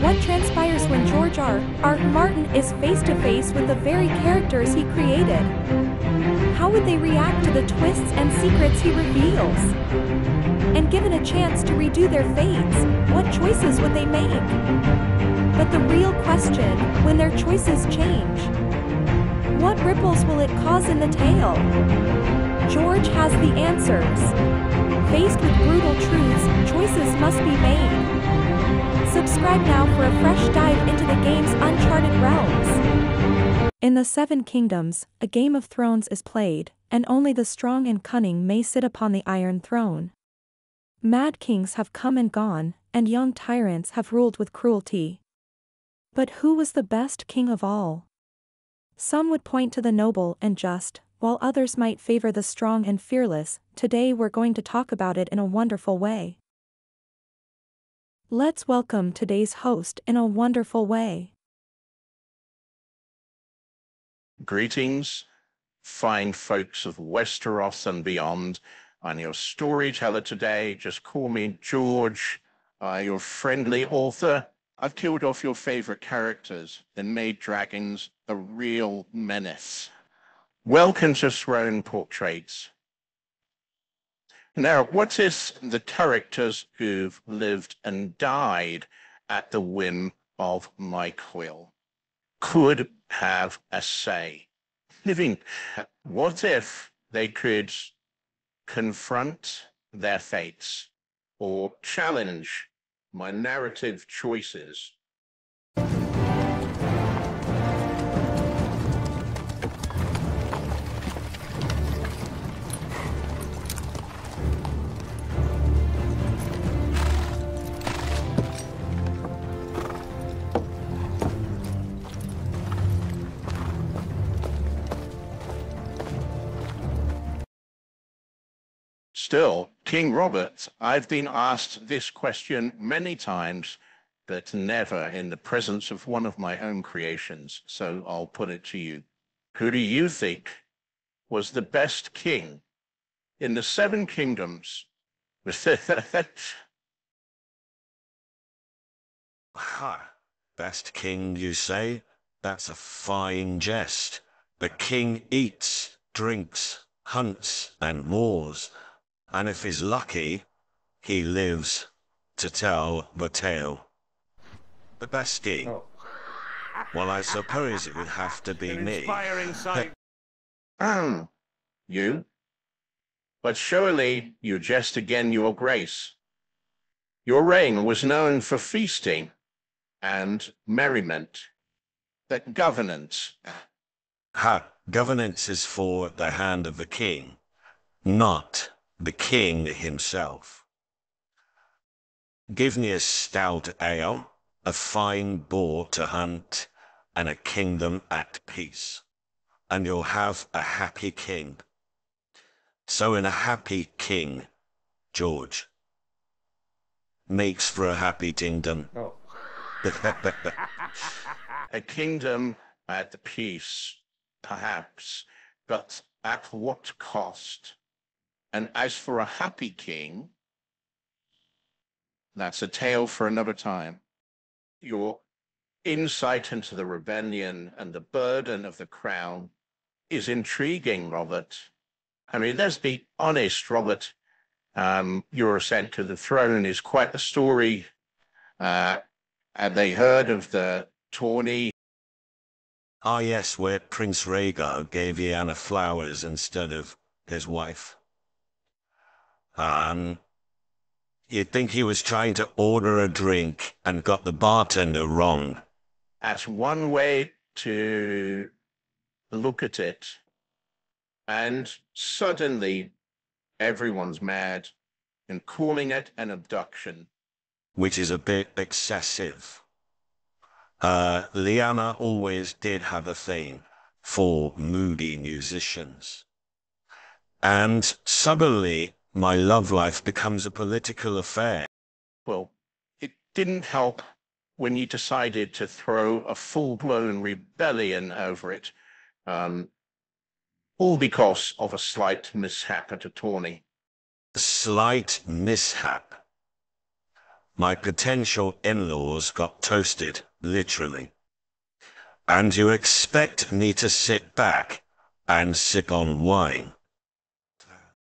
What transpires when George R.R. Martin is face to face with the very characters he created? How would they react to the twists and secrets he reveals? And given a chance to redo their fates, what choices would they make? But the real question, when their choices change, what ripples will it cause in the tale? George has the answers. Faced with brutal truths, choices must be made. Subscribe now for a fresh dive into the game's uncharted realms. In the Seven Kingdoms, a Game of Thrones is played, and only the strong and cunning may sit upon the Iron Throne. Mad kings have come and gone, and young tyrants have ruled with cruelty. But who was the best king of all? Some would point to the noble and just, while others might favor the strong and fearless. Today we're going to talk about it in a wonderful way. Let's welcome today's host in a wonderful way. Greetings, fine folks of Westeros and beyond. I'm your storyteller today. Just call me George, your friendly author. I've killed off your favorite characters and made dragons a real menace. Welcome to Throne Portraits. Now, what is the characters who've lived and died at the whim of my quill could have a say? What if they could confront their fates or challenge my narrative choices? Still, King Robert, I've been asked this question many times, but never in the presence of one of my own creations. So I'll put it to you. Who do you think was the best king in the Seven Kingdoms? Ha! Best king, you say? That's a fine jest. The king eats, drinks, hunts, and wars. And if he's lucky, he lives to tell the tale. The best king? Oh. Well, I suppose it would have to be me. Inspiring sight. You? But surely you jest again, your grace. Your reign was known for feasting and merriment, but governance. Ha! Governance is for the hand of the king, not the king himself. Give me a stout ale, a fine boar to hunt, and a kingdom at peace, and you'll have a happy king. So in a happy king, George, makes for a happy kingdom. Oh. A kingdom at peace, perhaps, but at what cost? And as for a happy king, that's a tale for another time. Your insight into the rebellion and the burden of the crown is intriguing, Robert. I mean, let's be honest, Robert. Your ascent to the throne is quite the story. Had they heard of the tourney? Ah yes, where Prince Rhaegar gave Lyanna flowers instead of his wife. You'd think he was trying to order a drink and got the bartender wrong. That's one way to look at it. And suddenly, everyone's mad and calling it an abduction. Which is a bit excessive. Lyanna always did have a thing for moody musicians. And suddenly, my love life becomes a political affair. Well, it didn't help when you decided to throw a full-blown rebellion over it, all because of a slight mishap at a tourney. A slight mishap. My potential in-laws got toasted, literally. And you expect me to sit back and sip on wine?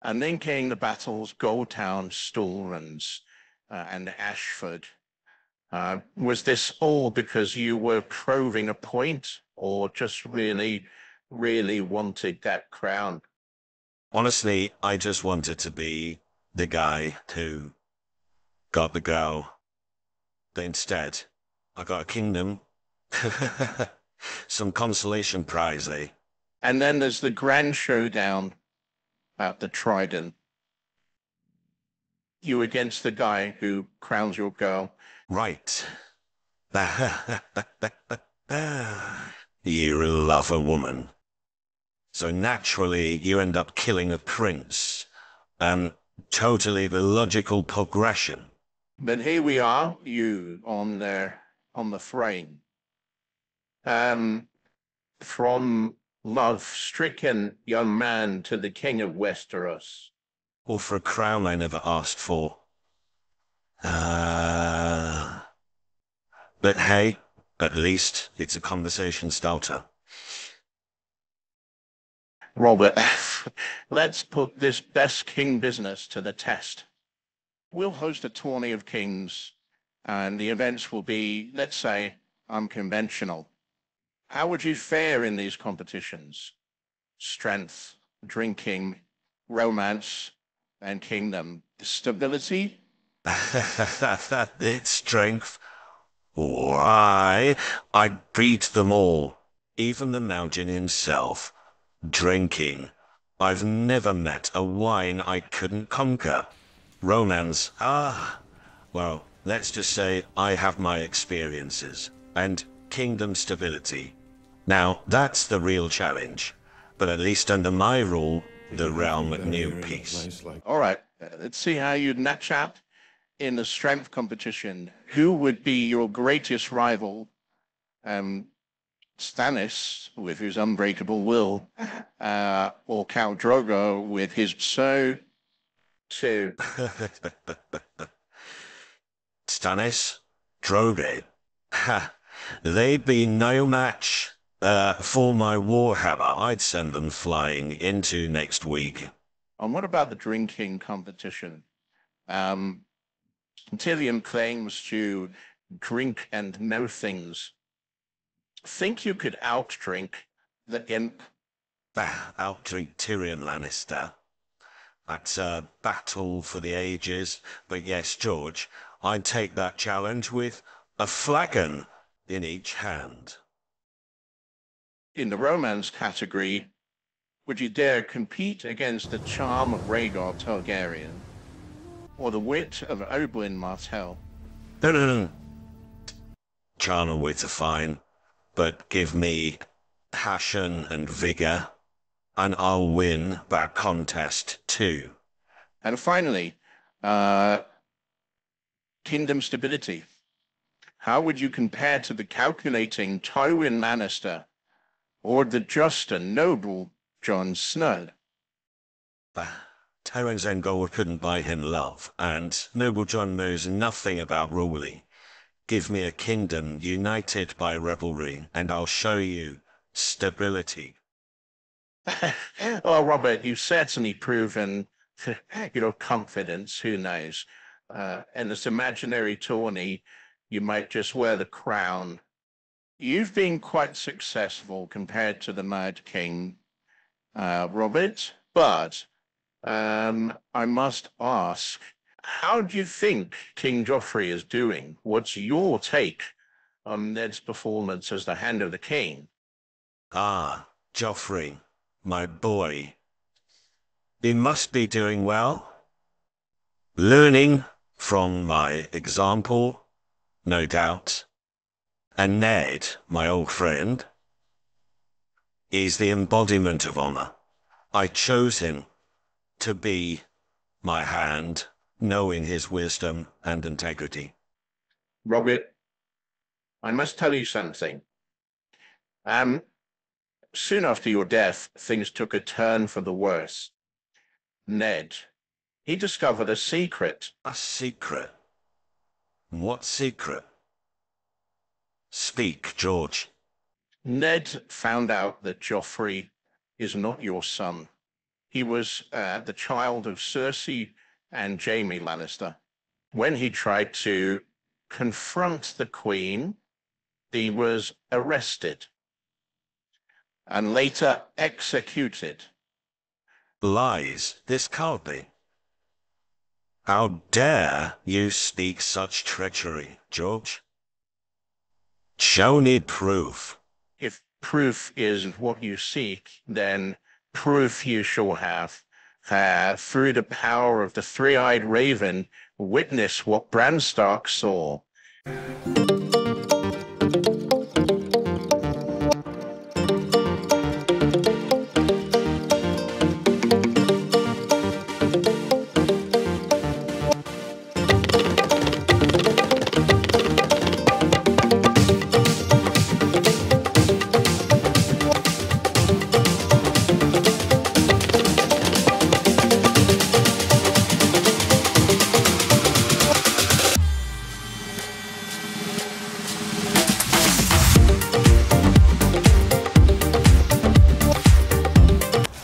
And then came the battles, Goldtown, Stormlands, and Ashford. Was this all because you were proving a point, or just really, really wanted that crown? Honestly, I just wanted to be the guy who got the girl. But instead, I got a kingdom. Some consolation prize, eh? And then there's the grand showdown at the Trident. You against the guy who crowns your girl. Right. You love a woman. So naturally, you end up killing a prince. And totally the logical progression. But here we are, you on the frame. From love-stricken young man to the king of Westeros. Or for a crown I never asked for. But hey, at least it's a conversation starter. Robert, let's put this best king business to the test. We'll host a tourney of kings, and the events will be, let's say, unconventional. How would you fare in these competitions? Strength, drinking, romance, and kingdom. Stability? Its strength. Why, I'd beat them all. Even the mountain himself. Drinking. I've never met a wine I couldn't conquer. Romance. Well, let's just say I have my experiences. And kingdom stability. Now, that's the real challenge. But at least under my rule, the realm knew peace. All right, let's see how you'd match up in the strength competition. Who would be your greatest rival? Stannis with his unbreakable will, or Khal Drogo with his so too. Stannis? Drogo? Ha! They'd be no match for my warhammer. I'd send them flying into next week. And what about the drinking competition? Tyrion claims to drink and know things. Think you could outdrink the imp? Outdrink Tyrion Lannister. That's a battle for the ages. But yes, George, I'd take that challenge with a flagon in each hand. In the romance category, would you dare compete against the charm of Rhaegar Targaryen or the wit of Oberyn Martell? No. Charm and wit are fine, but give me passion and vigor, and I'll win that contest too. And finally, kingdom stability. How would you compare to the calculating Tywin Lannister or the just and noble Jon Snow? Tywin's own gold couldn't buy him love, and noble Jon knows nothing about ruling. Give me a kingdom united by revelry, and I'll show you stability. Oh, Robert, you've certainly proven your confidence. Who knows? In this imaginary tourney, you might just wear the crown. You've been quite successful compared to the Mad King, Robert, but I must ask, how do you think King Joffrey is doing? What's your take on Ned's performance as the Hand of the King? Joffrey, my boy. He must be doing well. Learning from my example, no doubt. And Ned, my old friend, is the embodiment of honor. I chose him to be my hand, knowing his wisdom and integrity. Robert, I must tell you something. Soon after your death, things took a turn for the worse. Ned, he discovered a secret. A secret? What secret? Speak, George. Ned found out that Joffrey is not your son. He was the child of Cersei and Jaime Lannister. When he tried to confront the Queen, he was arrested and later executed. Lies, this can't be. How dare you speak such treachery, George? Show me proof. If proof is what you seek, then proof you shall have. Through the power of the three-eyed raven, witness what Bran Stark saw.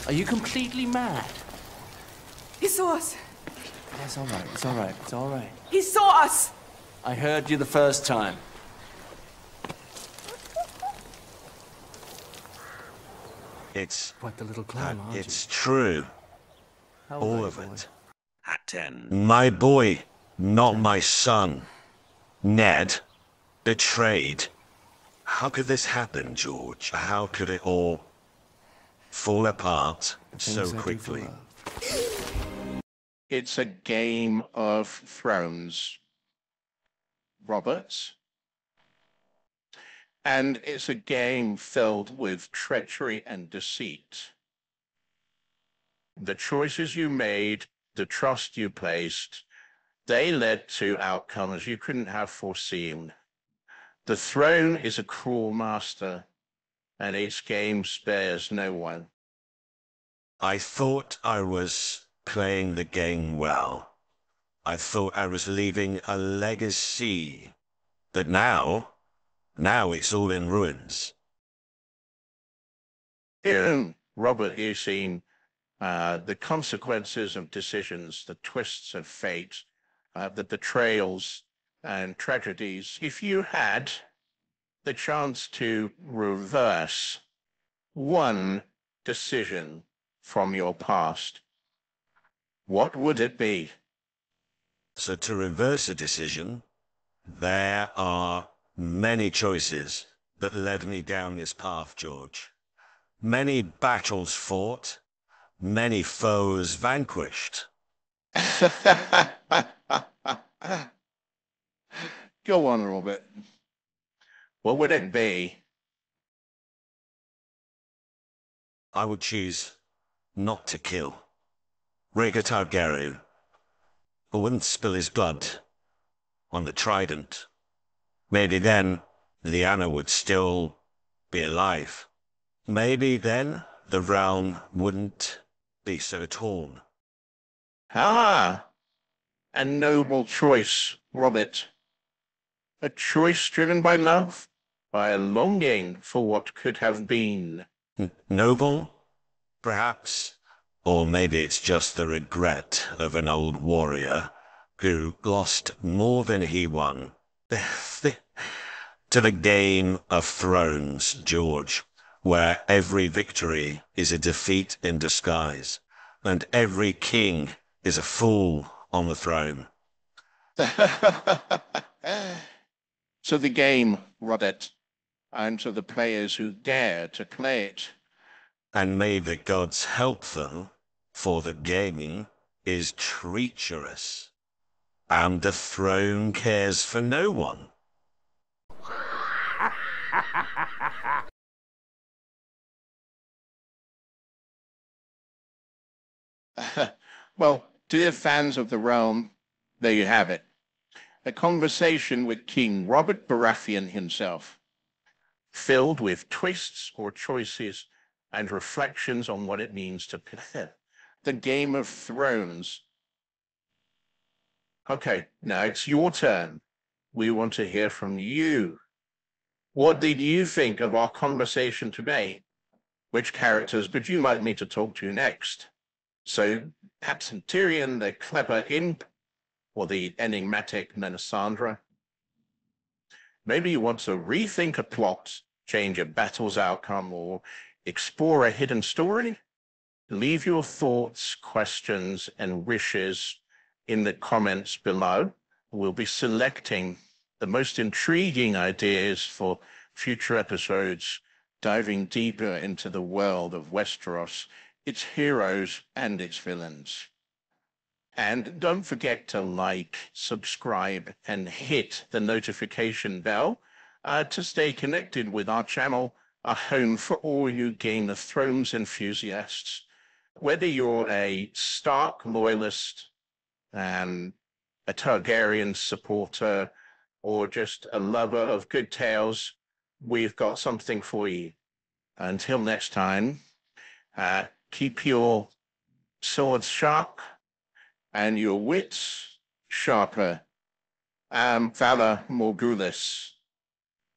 Are you completely mad? He saw us. It's all right, it's all right, it's all right. He saw us. I heard you the first time. It's... Quite the little clown, aren't it's true. you? All of it. My boy, not my son. Ned, betrayed. How could this happen, George? How could it all fall apart so quickly? It's a game of thrones, Roberts. And it's a game filled with treachery and deceit. The choices you made, the trust you placed, they led to outcomes you couldn't have foreseen. The throne is a cruel master, and its game spares no one. I thought I was playing the game well. I thought I was leaving a legacy. But now it's all in ruins. Robert, you've seen the consequences of decisions, the twists of fate, the betrayals and tragedies. If you had the chance to reverse one decision from your past, what would it be? So to reverse a decision, there are many choices that led me down this path, George. Many battles fought, many foes vanquished. Go on, Robert. What would it be? I would choose not to kill. Rhaegar Targaryen, who wouldn't spill his blood on the trident. Maybe then Lyanna would still be alive. Maybe then the realm wouldn't be so torn. Ah, a noble choice, Robert. A choice driven by love, by a longing for what could have been. Noble? Perhaps. Or maybe it's just the regret of an old warrior who lost more than he won. To the Game of Thrones, George, where every victory is a defeat in disguise, and every king is a fool on the throne. So the game, Robert, and to the players who dare to play it. And may the gods help them, for the gaming is treacherous, and the throne cares for no one. Well, dear fans of the realm, there you have it. A conversation with King Robert Baratheon himself, filled with twists or choices and reflections on what it means to play the Game of Thrones. Okay, now it's your turn. We want to hear from you. What did you think of our conversation today? Which characters would you like me to talk to next? So, perhaps Tyrion, the clever imp, or the enigmatic Melisandre? Maybe you want to rethink a plot, change a battle's outcome, or explore a hidden story? Leave your thoughts, questions, and wishes in the comments below. We'll be selecting the most intriguing ideas for future episodes, diving deeper into the world of Westeros, its heroes and its villains. And don't forget to like, subscribe, and hit the notification bell to stay connected with our channel, a home for all you Game of Thrones enthusiasts. Whether you're a Stark loyalist and a Targaryen supporter, or just a lover of good tales, we've got something for you. Until next time, keep your swords sharp and your wits sharper. Valor Morgulis.